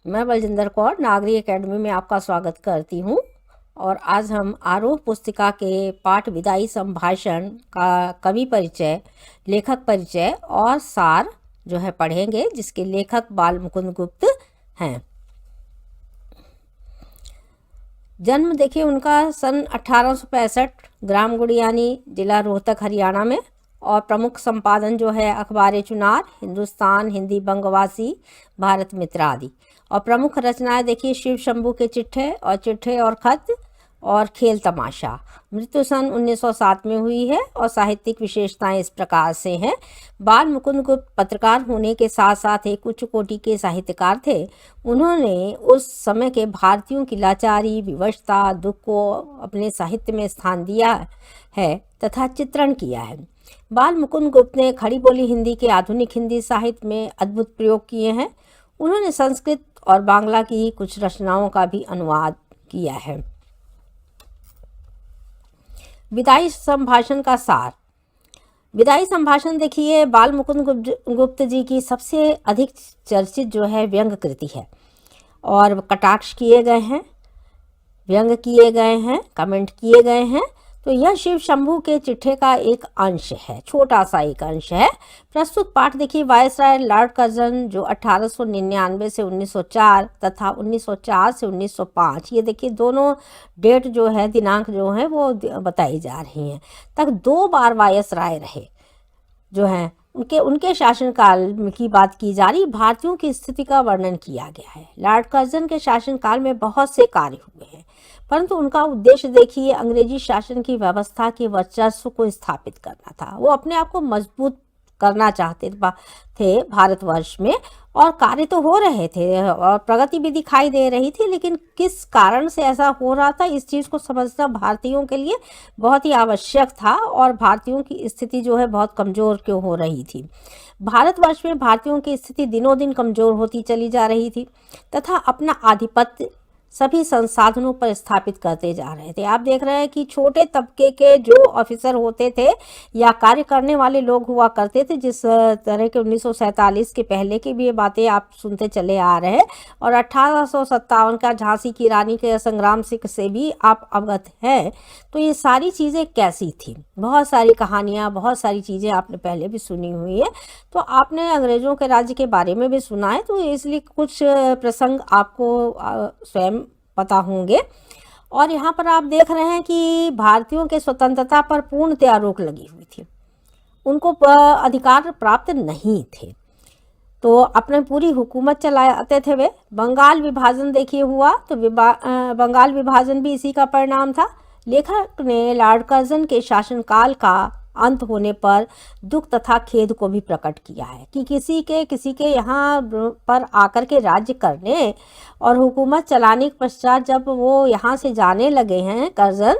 मैं बलजिंदर कौर नागरी एकेडमी में आपका स्वागत करती हूँ। और आज हम आरोह पुस्तिका के पाठ विदाई संभाषण का कवि परिचय, लेखक परिचय और सार जो है पढ़ेंगे, जिसके लेखक बाल मुकुंद गुप्त हैं। जन्म देखिए उनका सन 1865, ग्राम गुड़ियानी, जिला रोहतक, हरियाणा में। और प्रमुख संपादन जो है अखबार चुनार, हिंदुस्तान, हिंदी बंगवासी, भारत मित्र आदि। और प्रमुख रचनाएं देखिए शिव शंभू के चिट्ठे और खत और खेल तमाशा। मृत्यु सन 1907 में हुई है। और साहित्यिक विशेषताएं इस प्रकार से हैं। बाल मुकुंद गुप्त पत्रकार होने के साथ साथ एक उच्च कोटि के साहित्यकार थे। उन्होंने उस समय के भारतीयों की लाचारी, विवशता, दुख को अपने साहित्य में स्थान दिया है तथा चित्रण किया है। बाल मुकुंद गुप्त ने खड़ी बोली हिंदी के आधुनिक हिंदी साहित्य में अद्भुत प्रयोग किए हैं। उन्होंने संस्कृत और बांग्ला की कुछ रचनाओं का भी अनुवाद किया है। विदाई संभाषण का सार। विदाई संभाषण देखिए बाल मुकुंद गुप्त जी की सबसे अधिक चर्चित जो है व्यंग कृति है। और कटाक्ष किए गए हैं, व्यंग किए गए हैं, कमेंट किए गए हैं। तो यह शिव शंभू के चिट्ठे का एक अंश है, छोटा सा एक अंश है। प्रस्तुत पाठ देखिए वायसराय लॉर्ड कर्जन, जो 1899 से 1904 तथा 1904 से 1905, ये देखिए दोनों डेट जो है, दिनांक जो है वो बताई जा रही हैं, तक 2 बार वायसराय रहे जो हैं। उनके शासनकाल की बात की जा रही। भारतीयों की स्थिति का वर्णन किया गया है। लॉर्ड कर्जन के शासनकाल में बहुत से कार्य हुए हैं, परंतु उनका उद्देश्य देखिए अंग्रेजी शासन की व्यवस्था के वर्चस्व को स्थापित करना था। वो अपने आप को मजबूत करना चाहते थे भारतवर्ष में, और कार्य तो हो रहे थे और प्रगति भी दिखाई दे रही थी। लेकिन किस कारण से ऐसा हो रहा था, इस चीज़ को समझना भारतीयों के लिए बहुत ही आवश्यक था। और भारतीयों की स्थिति जो है बहुत कमज़ोर क्यों हो रही थी। भारतवर्ष में भारतीयों की स्थिति दिनों दिन कमज़ोर होती चली जा रही थी तथा अपना आधिपत्य सभी संसाधनों पर स्थापित करते जा रहे थे। आप देख रहे हैं कि छोटे तबके के जो ऑफिसर होते थे या कार्य करने वाले लोग हुआ करते थे, जिस तरह के 1947 के पहले की भी ये बातें आप सुनते चले आ रहे हैं, और 1857 का झांसी की रानी के संग्राम से भी आप अवगत हैं। तो ये सारी चीज़ें कैसी थी, बहुत सारी कहानियाँ, बहुत सारी चीज़ें आपने पहले भी सुनी हुई है। तो आपने अंग्रेज़ों के राज्य के बारे में भी सुना है, तो इसलिए कुछ प्रसंग आपको स्वयं पता होंगे। और यहाँ पर आप देख रहे हैं कि भारतीयों के स्वतंत्रता पर पूर्णतया रोक लगी हुई थी। उनको अधिकार प्राप्त नहीं थे, तो अपने पूरी हुकूमत चलाते थे वे। बंगाल विभाजन देखिए हुआ, तो बंगाल विभाजन भी इसी का परिणाम था। लेखक ने लॉर्ड कर्जन के शासनकाल का अंत होने पर दुख तथा खेद को भी प्रकट किया है कि किसी के यहाँ पर आकर के राज्य करने और हुकूमत चलाने के पश्चात जब वो यहाँ से जाने लगे हैं कर्जन,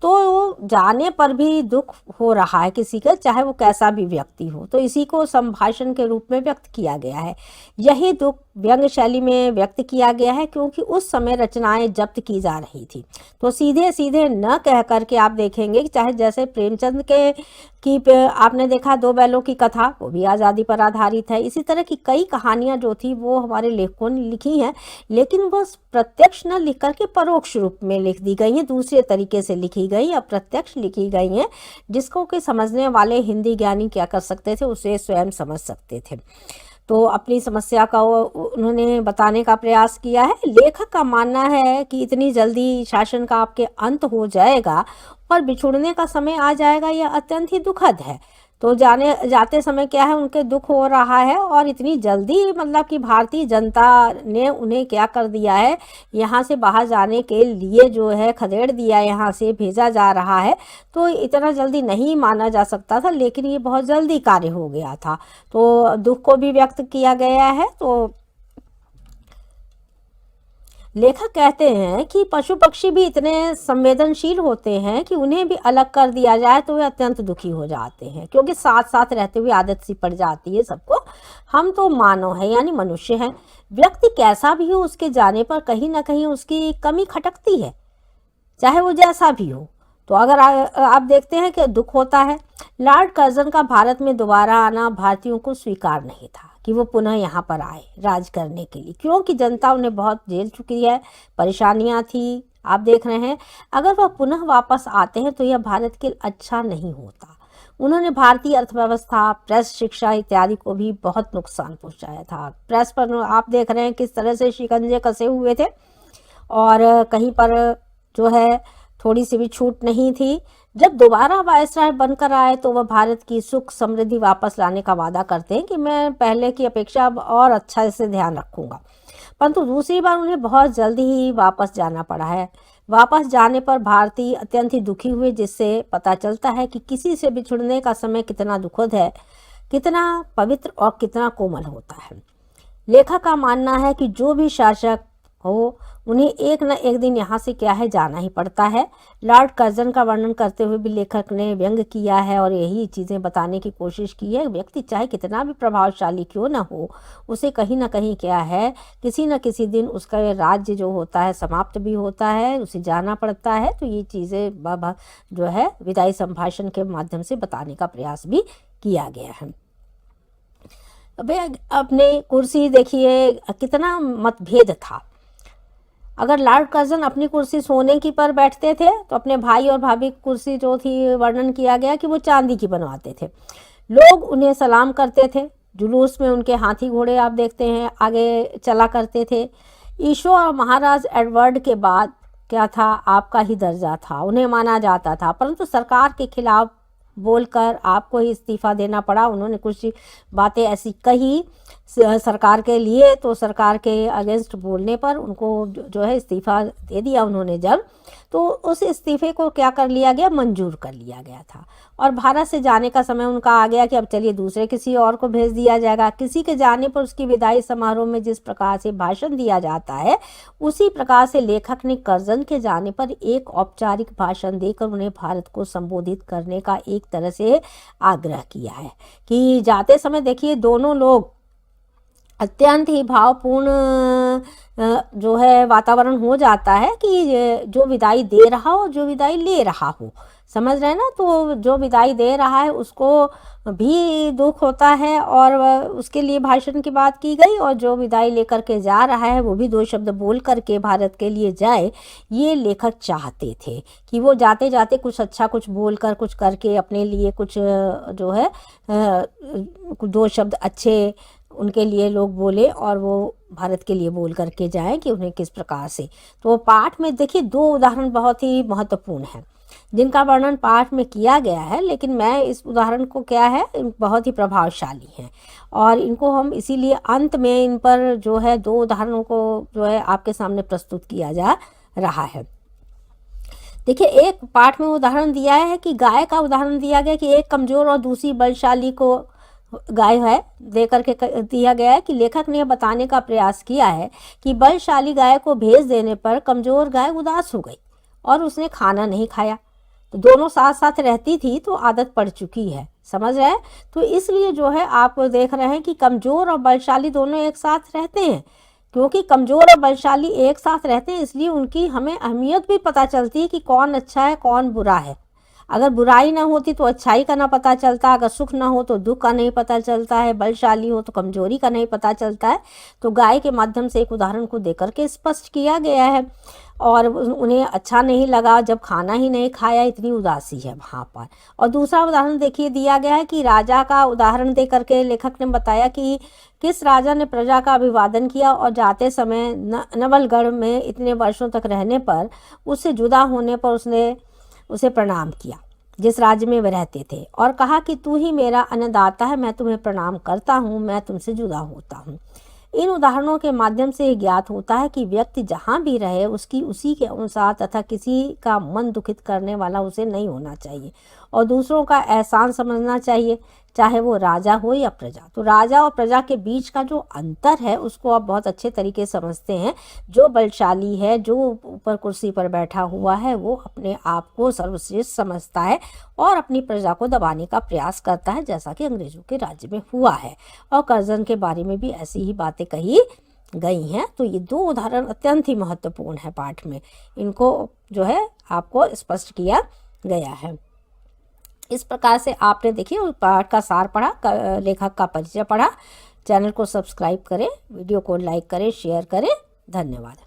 तो जाने पर भी दुख हो रहा है किसी का, चाहे वो कैसा भी व्यक्ति हो। तो इसी को संभाषण के रूप में व्यक्त किया गया है। यही दुख व्यंग्य शैली में व्यक्त किया गया है, क्योंकि उस समय रचनाएं जब्त की जा रही थी। तो सीधे सीधे न कह करके आप देखेंगे कि चाहे जैसे प्रेमचंद की आपने देखा 2 बैलों की कथा, वो भी आज़ादी पर आधारित है। इसी तरह की कई कहानियां जो थी वो हमारे लेखकों ने लिखी हैं, लेकिन वो प्रत्यक्ष न लिख करके परोक्ष रूप में लिख दी गई हैं, दूसरे तरीके से लिखी गई, अप्रत्यक्ष लिखी गई हैं, जिसको कि समझने वाले हिंदी ज्ञानी क्या कर सकते थे, उसे स्वयं समझ सकते थे। तो अपनी समस्या का उन्होंने बताने का प्रयास किया है। लेखक का मानना है कि इतनी जल्दी शासन का आपके अंत हो जाएगा और बिछुड़ने का समय आ जाएगा, यह अत्यंत ही दुखद है। तो जाते समय क्या है, उनके दुख हो रहा है, और इतनी जल्दी मतलब कि भारतीय जनता ने उन्हें क्या कर दिया है, यहाँ से बाहर जाने के लिए जो है खदेड़ दिया, यहाँ से भेजा जा रहा है। तो इतना जल्दी नहीं माना जा सकता था, लेकिन ये बहुत जल्दी कार्य हो गया था। तो दुख को भी व्यक्त किया गया है। तो लेखक कहते हैं कि पशु पक्षी भी इतने संवेदनशील होते हैं कि उन्हें भी अलग कर दिया जाए तो वे अत्यंत दुखी हो जाते हैं, क्योंकि साथ साथ रहते हुए आदत सी पड़ जाती है सबको। हम तो मानव है, यानी मनुष्य हैं। व्यक्ति कैसा भी हो, उसके जाने पर कहीं ना कहीं उसकी कमी खटकती है, चाहे वो जैसा भी हो। तो अगर आप देखते हैं कि दुख होता है। लॉर्ड कर्जन का भारत में दोबारा आना भारतीयों को स्वीकार नहीं था कि वो पुनः यहाँ पर आए राज करने के लिए, क्योंकि जनता उन्हें बहुत झेल चुकी है, परेशानियां थी, आप देख रहे हैं। अगर वह पुनः वापस आते हैं तो यह भारत के लिए अच्छा नहीं होता। उन्होंने भारतीय अर्थव्यवस्था, प्रेस, शिक्षा इत्यादि को भी बहुत नुकसान पहुंचाया था। प्रेस पर आप देख रहे हैं किस तरह से शिकंजे कसे हुए थे, और कहीं पर जो है थोड़ी सी भी छूट नहीं थी। जब दोबारा वायसराय बनकर आए तो वह भारत की सुख समृद्धि वापस लाने का वादा करते हैं कि मैं पहले की अपेक्षा अब और अच्छा से ध्यान रखूंगा, परंतु दूसरी बार उन्हें बहुत जल्दी ही वापस जाना पड़ा है। वापस जाने पर भारतीय अत्यंत ही दुखी हुए, जिससे पता चलता है कि किसी से बिछुड़ने का समय कितना दुखद है, कितना पवित्र और कितना कोमल होता है। लेखक का मानना है कि जो भी शासक हो उन्हें एक न एक दिन यहाँ से क्या है जाना ही पड़ता है। लॉर्ड कर्जन का वर्णन करते हुए भी लेखक ने व्यंग किया है और यही चीज़ें बताने की कोशिश की है। व्यक्ति चाहे कितना भी प्रभावशाली क्यों न हो, उसे कहीं ना कहीं क्या है, किसी न किसी दिन उसका राज्य जो होता है समाप्त भी होता है, उसे जाना पड़ता है। तो ये चीज़ें जो है विदाई संभाषण के माध्यम से बताने का प्रयास भी किया गया है। अपने कुर्सी देखिए कितना मतभेद था। अगर लॉर्ड कर्जन अपनी कुर्सी सोने की पर बैठते थे तो अपने भाई और भाभी की कुर्सी जो थी वर्णन किया गया कि वो चांदी की बनवाते थे। लोग उन्हें सलाम करते थे, जुलूस में उनके हाथी घोड़े आप देखते हैं आगे चला करते थे। ईशो और महाराज एडवर्ड के बाद क्या था, आपका ही दर्जा था, उन्हें माना जाता था, परंतु सरकार के खिलाफ बोलकर आपको ही इस्तीफा देना पड़ा। उन्होंने कुछ बातें ऐसी कही सरकार के लिए, तो सरकार के अगेंस्ट बोलने पर उनको जो है इस्तीफा दे दिया उन्होंने। जब तो उस इस्तीफे को क्या कर लिया गया, मंजूर कर लिया गया था, और भारत से जाने का समय उनका आ गया कि अब चलिए दूसरे किसी और को भेज दिया जाएगा। किसी के जाने पर उसकी विदाई समारोह में जिस प्रकार से भाषण दिया जाता है, उसी प्रकार से लेखक ने कर्जन के जाने पर एक औपचारिक भाषण देकर उन्हें भारत को संबोधित करने का एक तरह से आग्रह किया है। कि जाते समय देखिए दोनों लोग अत्यंत ही भावपूर्ण जो है वातावरण हो जाता है कि जो विदाई दे रहा हो, जो विदाई ले रहा हो, समझ रहे हैं ना। तो जो विदाई दे रहा है उसको भी दुख होता है और उसके लिए भाषण की बात की गई, और जो विदाई लेकर के जा रहा है वो भी दो शब्द बोल करके भारत के लिए जाए। ये लेखक चाहते थे कि वो जाते जाते कुछ अच्छा कुछ बोल कर कुछ करके अपने लिए कुछ जो है दो शब्द अच्छे उनके लिए लोग बोले और वो भारत के लिए बोल करके जाएं कि उन्हें किस प्रकार से। तो पाठ में देखिए दो उदाहरण बहुत ही महत्वपूर्ण हैं जिनका वर्णन पाठ में किया गया है, लेकिन मैं इस उदाहरण को क्या है बहुत ही प्रभावशाली हैं और इनको हम इसीलिए अंत में इन पर जो है दो उदाहरणों को जो है आपके सामने प्रस्तुत किया जा रहा है। देखिए एक पाठ में उदाहरण दिया है कि गाय का उदाहरण दिया गया कि एक कमजोर और दूसरी बलशाली को गाय है दे करके दिया गया है कि लेखक ने बताने का प्रयास किया है कि बलशाली गाय को भेज देने पर कमजोर गाय उदास हो गई और उसने खाना नहीं खाया। तो दोनों साथ साथ रहती थी तो आदत पड़ चुकी है, समझ रहे हैं। तो इसलिए जो है आप देख रहे हैं कि कमजोर और बलशाली दोनों एक साथ रहते हैं, क्योंकि कमजोर और बलशाली एक साथ रहते हैं इसलिए उनकी हमें अहमियत भी पता चलती है कि कौन अच्छा है कौन बुरा है। अगर बुराई ना होती तो अच्छाई का ना पता चलता, अगर सुख ना हो तो दुख का नहीं पता चलता है, बलशाली हो तो कमजोरी का नहीं पता चलता है। तो गाय के माध्यम से एक उदाहरण को देकर के स्पष्ट किया गया है और उन्हें अच्छा नहीं लगा जब खाना ही नहीं खाया, इतनी उदासी है वहाँ पर। और दूसरा उदाहरण देखिए दिया गया है कि राजा का उदाहरण दे करके लेखक ने बताया कि किस राजा ने प्रजा का अभिवादन किया और जाते समय नवलगढ़ में इतने वर्षों तक रहने पर उससे जुदा होने पर उसने उसे प्रणाम किया जिस राज्य में वे रहते थे और कहा कि तू ही मेरा अन्नदाता है, मैं तुम्हें प्रणाम करता हूँ, मैं तुमसे जुदा होता हूँ। इन उदाहरणों के माध्यम से ज्ञात होता है कि व्यक्ति जहाँ भी रहे उसकी उसी के अनुसार तथा किसी का मन दुखित करने वाला उसे नहीं होना चाहिए और दूसरों का एहसान समझना चाहिए, चाहे वो राजा हो या प्रजा। तो राजा और प्रजा के बीच का जो अंतर है उसको आप बहुत अच्छे तरीके समझते हैं। जो बलशाली है, जो ऊपर कुर्सी पर बैठा हुआ है, वो अपने आप को सर्वश्रेष्ठ समझता है और अपनी प्रजा को दबाने का प्रयास करता है, जैसा कि अंग्रेजों के राज्य में हुआ है। और कर्जन के बारे में भी ऐसी ही बातें कही गई हैं। तो ये दो उदाहरण अत्यंत ही महत्वपूर्ण है पाठ में, इनको जो है आपको स्पष्ट किया गया है। इस प्रकार से आपने देखिए उस पाठ का सार पढ़ा, लेखक का परिचय पढ़ा। चैनल को सब्सक्राइब करें, वीडियो को लाइक करें, शेयर करें। धन्यवाद।